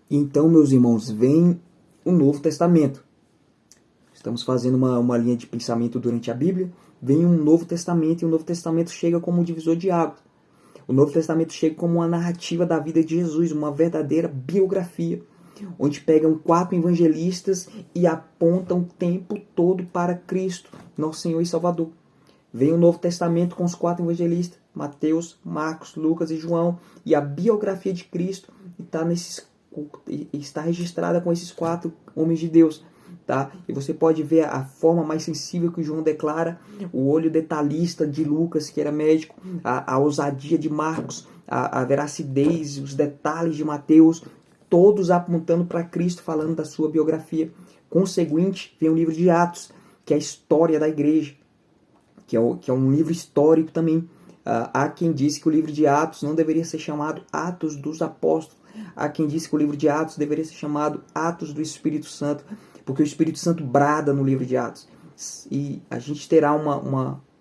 Então, meus irmãos, vem o Novo Testamento. Estamos fazendo uma linha de pensamento durante a Bíblia. Vem um Novo Testamento e o Novo Testamento chega como um divisor de águas. O Novo Testamento chega como uma narrativa da vida de Jesus, uma verdadeira biografia, onde pegam 4 evangelistas e apontam o tempo todo para Cristo, nosso Senhor e Salvador. Vem o Novo Testamento com os 4 evangelistas, Mateus, Marcos, Lucas e João, e a biografia de Cristo está registrada com esses 4 homens de Deus. Tá? E você pode ver a forma mais sensível que João declara, o olho detalhista de Lucas, que era médico, a ousadia de Marcos, a veracidez, os detalhes de Mateus, todos apontando para Cristo, falando da sua biografia. Conseguinte, vem o livro de Atos, que é a história da igreja, que é um livro histórico também. Há quem disse que o livro de Atos não deveria ser chamado Atos dos Apóstolos. Há quem disse que o livro de Atos deveria ser chamado Atos do Espírito Santo, porque o Espírito Santo brada no livro de Atos. E a gente terá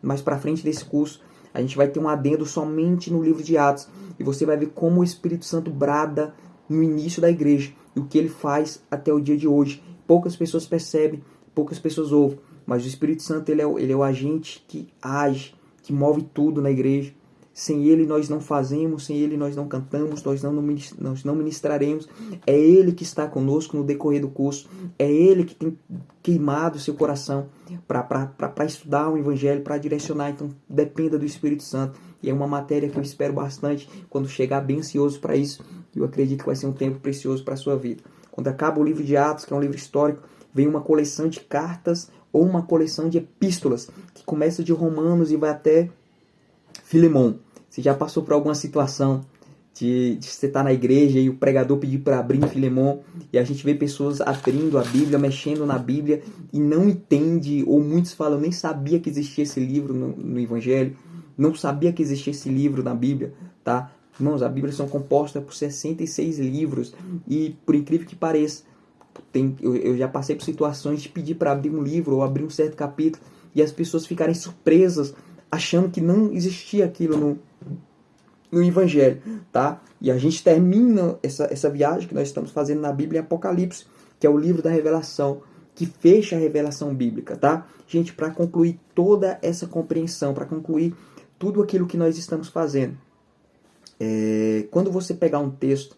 mais para frente desse curso, a gente vai ter um adendo somente no livro de Atos. E você vai ver como o Espírito Santo brada no início da igreja e o que ele faz até o dia de hoje. Poucas pessoas percebem, poucas pessoas ouvem, mas o Espírito Santo ele é o agente que age, que move tudo na igreja. Sem ele nós não fazemos, sem ele nós não cantamos, nós não ministraremos. É ele que está conosco no decorrer do curso, é ele que tem queimado o seu coração para estudar o Evangelho, para direcionar. Então dependa do Espírito Santo. E é uma matéria que eu espero bastante quando chegar, bem ansioso para isso. Eu acredito que vai ser um tempo precioso para a sua vida. Quando acaba o livro de Atos, que é um livro histórico, vem uma coleção de cartas ou uma coleção de epístolas, que começa de Romanos e vai até Filemão. Você já passou por alguma situação de você estar na igreja e o pregador pedir para abrir em Filemão, e a gente vê pessoas abrindo a Bíblia, mexendo na Bíblia e não entende, ou muitos falam, nem sabia que existia esse livro no Evangelho, não sabia que existia esse livro na Bíblia, tá? Irmãos, a Bíblia são compostas por 66 livros e, por incrível que pareça, eu já passei por situações de pedir para abrir um livro ou abrir um certo capítulo e as pessoas ficarem surpresas, achando que não existia aquilo no Evangelho, tá? E a gente termina essa viagem que nós estamos fazendo na Bíblia em Apocalipse, que é o livro da revelação, que fecha a revelação bíblica, tá? Gente, para concluir toda essa compreensão, para concluir tudo aquilo que nós estamos fazendo, quando você pegar um texto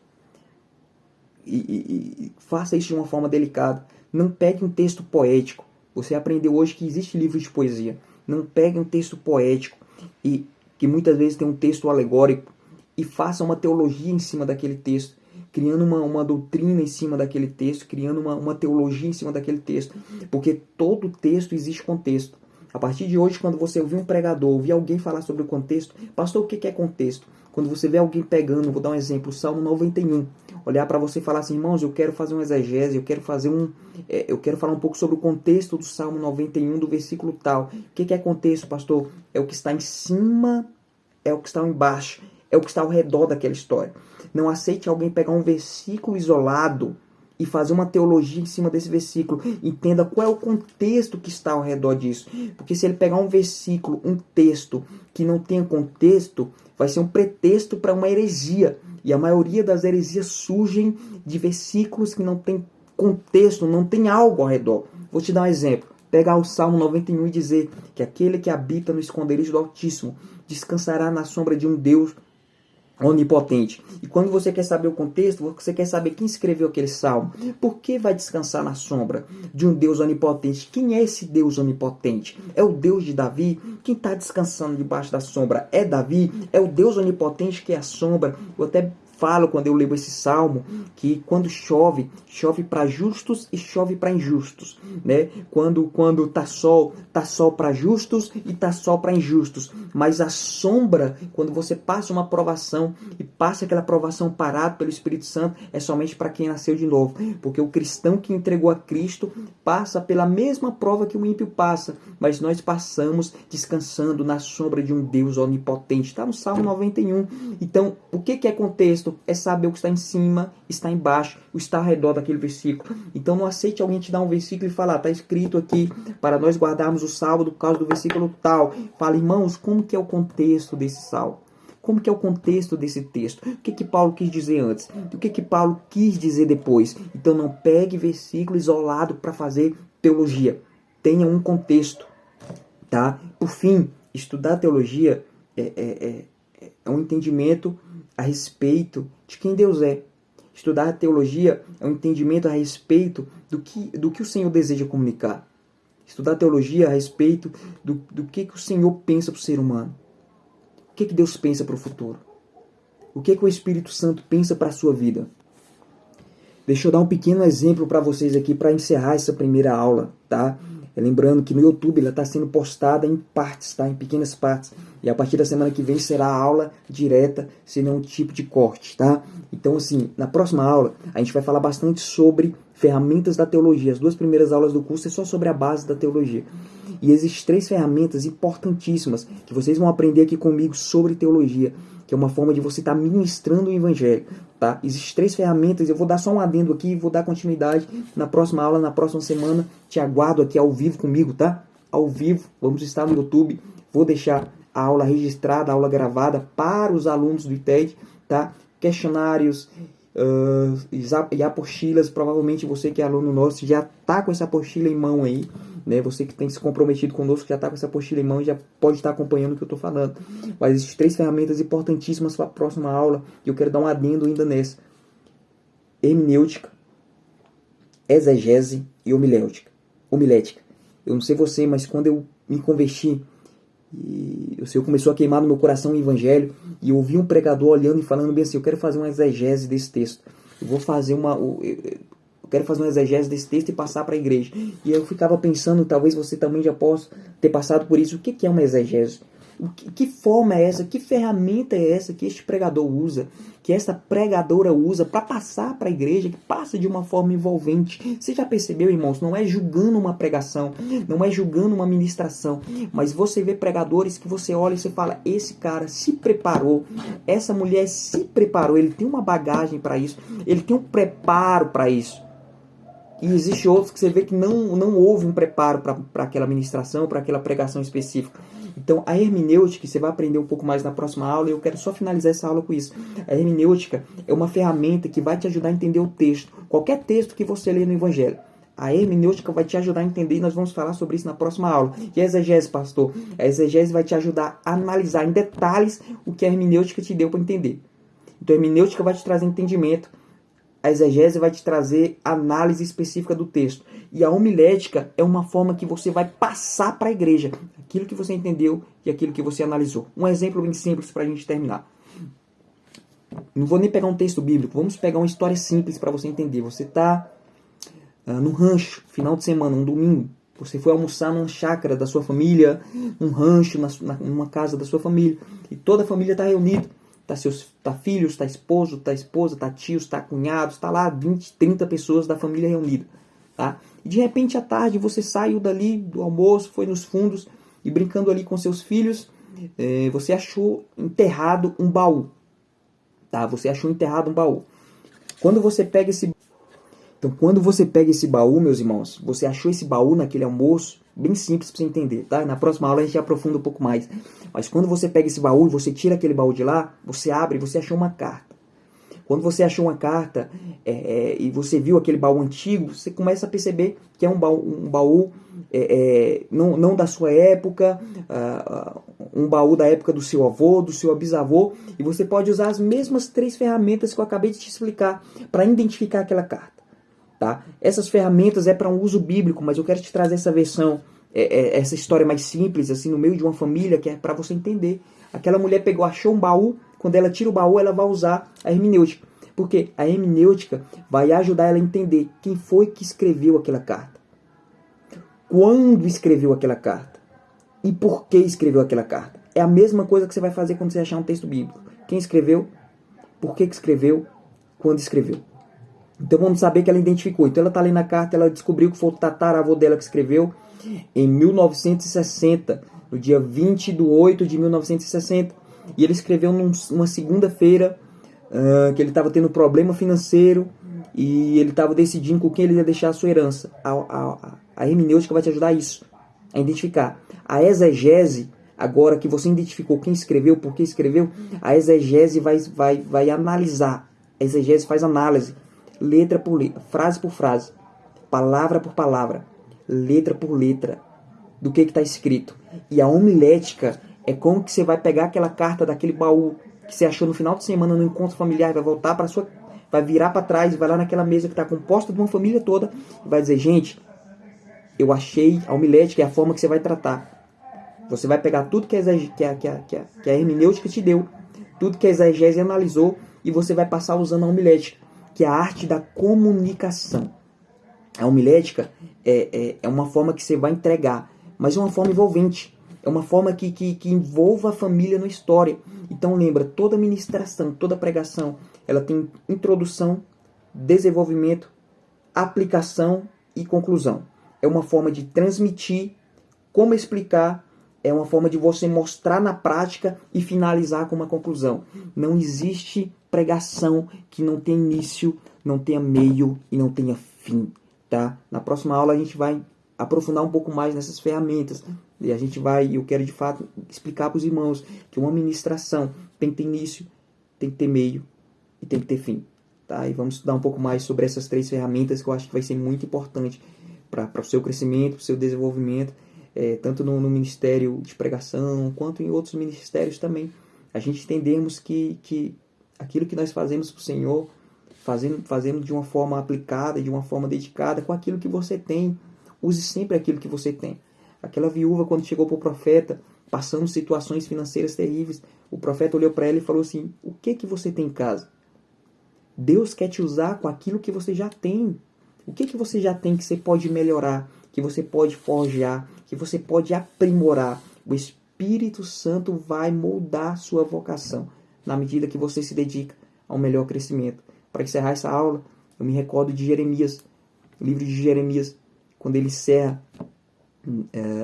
e faça isso de uma forma delicada, não pegue um texto poético. Você aprendeu hoje que existe livro de poesia. Não pegue um texto poético e que muitas vezes tem um texto alegórico e faça uma teologia em cima daquele texto, criando uma doutrina em cima daquele texto, criando uma teologia em cima daquele texto, porque todo texto existe contexto. A partir de hoje, quando você ouvir um pregador, ouvir alguém falar sobre o contexto, pastor, o que é contexto? Quando você vê alguém pegando, vou dar um exemplo, o Salmo 91, olhar para você e falar assim, irmãos, eu quero fazer um exegese, eu quero falar um pouco sobre o contexto do Salmo 91, do versículo tal. O que é contexto, pastor? É o que está em cima, é o que está embaixo, é o que está ao redor daquela história. Não aceite alguém pegar um versículo isolado e fazer uma teologia em cima desse versículo. Entenda qual é o contexto que está ao redor disso. Porque se ele pegar um versículo, um texto que não tenha contexto, vai ser um pretexto para uma heresia. E a maioria das heresias surgem de versículos que não tem contexto, não tem algo ao redor. Vou te dar um exemplo. Pegar o Salmo 91 e dizer que aquele que habita no esconderijo do Altíssimo descansará na sombra de um Deus onipotente. E quando você quer saber o contexto, você quer saber quem escreveu aquele salmo. Por que vai descansar na sombra de um Deus onipotente? Quem é esse Deus onipotente? É o Deus de Davi? Quem está descansando debaixo da sombra é Davi? É o Deus onipotente que é a sombra? Eu até falo quando eu leio esse salmo que quando chove para justos e chove para injustos, né? Quando tá sol para justos e tá sol para injustos. Mas a sombra, quando você passa uma provação e passa aquela provação parado pelo Espírito Santo, é somente para quem nasceu de novo, porque o cristão que entregou a Cristo passa pela mesma prova que o ímpio passa, mas nós passamos descansando na sombra de um Deus onipotente. Está no Salmo 91. Então, o que é contexto? É saber o que está em cima, está embaixo, o está ao redor daquele versículo. Então não aceite alguém te dar um versículo e falar, está escrito aqui para nós guardarmos o salmo por causa do versículo tal. Fala, irmãos, como que é o contexto desse salmo? Como que é o contexto desse texto? O que Paulo quis dizer antes? O que Paulo quis dizer depois? Então não pegue versículo isolado para fazer teologia. Tenha um contexto, tá? Por fim, estudar teologia é um entendimento a respeito de quem Deus é. Estudar teologia é um entendimento a respeito do que o Senhor deseja comunicar. Estudar teologia a respeito do que o Senhor pensa para o ser humano. O que Deus pensa para o futuro. O que o Espírito Santo pensa para a sua vida. Deixa eu dar um pequeno exemplo para vocês aqui para encerrar essa primeira aula, tá? Lembrando que no YouTube ela está sendo postada em partes, tá? Em pequenas partes. E a partir da semana que vem será a aula direta, sem nenhum tipo de corte, tá? Então, assim, na próxima aula a gente vai falar bastante sobre ferramentas da teologia. As 2 primeiras aulas do curso é só sobre a base da teologia. E existem 3 ferramentas importantíssimas que vocês vão aprender aqui comigo sobre teologia, que é uma forma de você estar ministrando o evangelho, tá? Existem 3 ferramentas, eu vou dar só um adendo aqui e vou dar continuidade na próxima aula, na próxima semana. Te aguardo aqui ao vivo comigo, tá? Ao vivo, vamos estar no YouTube. Vou deixar a aula registrada, a aula gravada para os alunos do ITED, tá? Questionários e apostilas. Provavelmente você que é aluno nosso já está com essa apostila em mão aí, né? Você que tem se comprometido conosco já está com essa apostila em mão e já pode estar acompanhando o que eu estou falando. Mas existem 3 ferramentas importantíssimas para a próxima aula e eu quero dar um adendo ainda nessa: hermenêutica, exegese e homilética. Eu não sei você, mas quando eu me converti, e o Senhor começou a queimar no meu coração o evangelho, e eu ouvi um pregador olhando e falando bem assim: eu quero fazer uma exegese desse texto. Eu quero fazer uma exegese desse texto e passar para a igreja. E eu ficava pensando, talvez você também já possa ter passado por isso. O que é uma exegese? Que forma é essa? Que ferramenta é essa que este pregador usa? Que essa pregadora usa para passar para a igreja, que passa de uma forma envolvente? Você já percebeu, irmãos? Não é julgando uma pregação, não é julgando uma ministração, mas você vê pregadores que você olha e você fala: esse cara se preparou, essa mulher se preparou, ele tem uma bagagem para isso, ele tem um preparo para isso. E existe outros que você vê que não houve um preparo para aquela ministração, para aquela pregação específica. Então, a hermenêutica, você vai aprender um pouco mais na próxima aula, e eu quero só finalizar essa aula com isso. A hermenêutica é uma ferramenta que vai te ajudar a entender o texto. Qualquer texto que você lê no Evangelho. A hermenêutica vai te ajudar a entender, e nós vamos falar sobre isso na próxima aula. E a exegese, pastor? A exegese vai te ajudar a analisar em detalhes o que a hermenêutica te deu para entender. Então, a hermenêutica vai te trazer entendimento. A exegese vai te trazer análise específica do texto. E a homilética é uma forma que você vai passar para a igreja aquilo que você entendeu e aquilo que você analisou. Um exemplo bem simples para a gente terminar. Não vou nem pegar um texto bíblico, vamos pegar uma história simples para você entender. Você está num rancho, final de semana, um domingo. Você foi almoçar numa chácara da sua família, num rancho, numa casa da sua família. E toda a família está reunida. Tá filhos, tá esposo, tá esposa, tá tios, tá cunhados, tá lá 20, 30 pessoas da família reunida, tá? E de repente à tarde você saiu dali do almoço, foi nos fundos e brincando ali com seus filhos, você achou enterrado um baú, tá? Você achou enterrado um baú. Quando você pega esse baú, meus irmãos, você achou esse baú naquele almoço, bem simples para você entender, tá? Na próxima aula a gente aprofunda um pouco mais. Mas quando você pega esse baú e você tira aquele baú de lá, você abre e você achou uma carta. Quando você achou uma carta e você viu aquele baú antigo, você começa a perceber que é um baú não da sua época, um baú da época do seu avô, do seu bisavô, e você pode usar as mesmas 3 ferramentas que eu acabei de te explicar para identificar aquela carta. Tá? Essas ferramentas é para um uso bíblico, mas eu quero te trazer essa versão, essa história mais simples, assim, no meio de uma família, que é para você entender. Aquela mulher achou um baú, quando ela tira o baú, ela vai usar a hermenêutica. Porque a hermenêutica vai ajudar ela a entender quem foi que escreveu aquela carta. Quando escreveu aquela carta. E por que escreveu aquela carta. É a mesma coisa que você vai fazer quando você achar um texto bíblico. Quem escreveu, por que escreveu, quando escreveu. Então vamos saber que ela identificou. Então ela está ali na carta, ela descobriu que foi o tataravô dela que escreveu em 1960, no dia 20/8/1960. E ele escreveu numa segunda-feira, que ele estava tendo problema financeiro e ele estava decidindo com quem ele ia deixar a sua herança. A hermenêutica vai te ajudar a isso, a identificar. A exegese Agora que você identificou quem escreveu, por que escreveu, a exegese vai analisar. A exegese faz análise, letra por letra, frase por frase, palavra por palavra, letra por letra, do que está escrito. E a homilética é como que você vai pegar aquela carta daquele baú que você achou no final de semana no encontro familiar, vai voltar para sua, vai virar para trás, vai lá naquela mesa que está composta de uma família toda e vai dizer, gente, eu achei a homilética, é a forma que você vai tratar. Você vai pegar tudo que a hermenêutica te deu, tudo que a exegese analisou, e você vai passar usando a homilética, que é a arte da comunicação. A homilética é uma forma que você vai entregar, mas é uma forma envolvente. É uma forma que envolva a família na história. Então lembra, toda ministração, toda pregação, ela tem introdução, desenvolvimento, aplicação e conclusão. É uma forma de transmitir, como explicar, é uma forma de você mostrar na prática e finalizar com uma conclusão. Não existe pregação que não tenha início, não tenha meio e não tenha fim. Tá? Na próxima aula a gente vai aprofundar um pouco mais nessas ferramentas. E eu quero de fato explicar para os irmãos que uma ministração tem que ter início, tem que ter meio e tem que ter fim. Tá? E vamos estudar um pouco mais sobre essas 3 ferramentas que eu acho que vai ser muito importante para o seu crescimento, para o seu desenvolvimento, tanto no ministério de pregação, quanto em outros ministérios também. A gente entendemos que aquilo que nós fazemos para o Senhor, fazendo de uma forma aplicada, de uma forma dedicada, com aquilo que você tem. Use sempre aquilo que você tem. Aquela viúva, quando chegou para o profeta, passando situações financeiras terríveis, o profeta olhou para ela e falou assim, o que você tem em casa? Deus quer te usar com aquilo que você já tem. O que você já tem que você pode melhorar, que você pode forjar, que você pode aprimorar? O Espírito Santo vai moldar sua vocação na medida que você se dedica ao melhor crescimento. Para encerrar essa aula, eu me recordo de Jeremias, o livro de Jeremias, quando ele encerra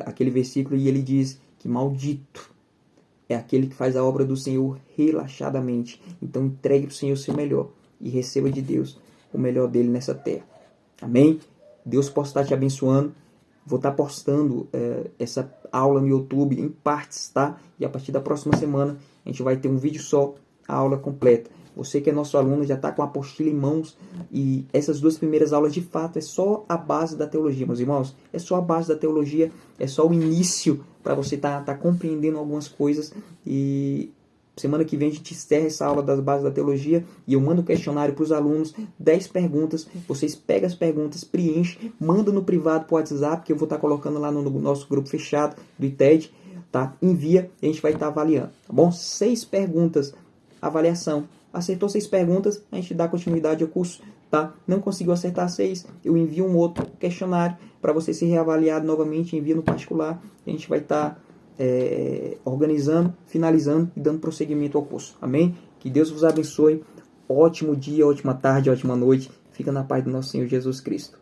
aquele versículo e ele diz que maldito é aquele que faz a obra do Senhor relaxadamente. Então entregue para o Senhor o seu melhor e receba de Deus o melhor dele nessa terra. Amém? Deus possa estar te abençoando. Vou estar postando essa aula no YouTube em partes, tá? E a partir da próxima semana a gente vai ter um vídeo só, a aula completa. Você que é nosso aluno já está com a apostila em mãos, e essas 2 primeiras aulas de fato é só a base da teologia, meus irmãos. É só a base da teologia, é só o início para você tá compreendendo algumas coisas. E semana que vem a gente encerra essa aula das bases da teologia e eu mando um questionário para os alunos, 10 perguntas. Vocês pegam as perguntas, preenchem, mandam no privado para o WhatsApp, que eu vou estar colocando lá no nosso grupo fechado do ITED, tá? Envia e a gente vai estar avaliando, tá bom? 6 perguntas, avaliação. Acertou 6 perguntas, a gente dá continuidade ao curso, tá? Não conseguiu acertar 6, eu envio um outro questionário para você ser reavaliado novamente, envia no particular, a gente vai estar organizando, finalizando e dando prosseguimento ao curso. Amém? Que Deus vos abençoe. Ótimo dia, ótima tarde, ótima noite. Fica na paz do nosso Senhor Jesus Cristo.